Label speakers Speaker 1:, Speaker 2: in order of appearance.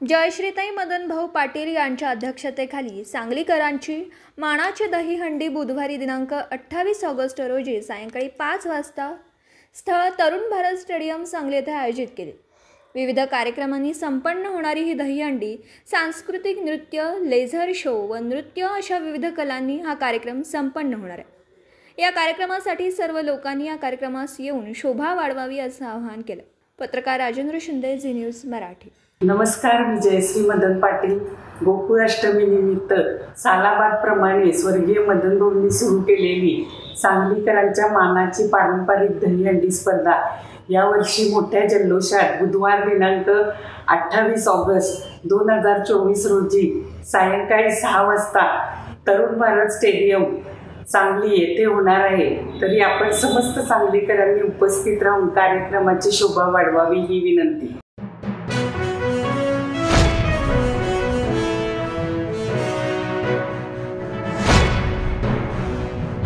Speaker 1: जयश्रीताई मदनभाऊ पाटील यांच्या अध्यक्षतेखाली सांगलीकरांची मानाची दहीहंडी बुधवारी दिनांक 28 ऑगस्ट रोजी सायंकाळी 5 वाजता स्थळ तरुण भारत स्टेडियम सांगली येथे आयोजित केली। विविध कार्यक्रमांनी संपन्न होणारी ही दहीहंडी सांस्कृतिक नृत्य, लेझर शो व नृत्य अशा विविध कलांनी हा कार्यक्रम संपन्न होणार आहे। या कार्यक्रमासाठी सर्व लोकांनी या कार्यक्रमास येऊन शोभा वाढवावी असं आवाहन केलं। पत्रकार राजेंद्र शिंदे, झी न्यूज मराठी।
Speaker 2: नमस्कार, मी जयश्री मदन पाटील। गोकुळ अष्टमी निमित्त सालाबादप्रमाणे स्वर्गीय मदन भाऊंनी सुरू केलेली सांगलीकरांच्या मानाची पारंपरिक दहीहंडी स्पर्धा यावर्षी मोठ्या जल्लोषात बुधवार दिनांक 28 ऑगस्ट 2024 रोजी सायंकाळी 6 वाजता तरुण भारत स्टेडियम सांगली येथे होणार आहे। तरी आपण समस्त सांगलीकरांनी उपस्थित राहून कार्यक्रमाची शोभा वाढवावी ही विनंती।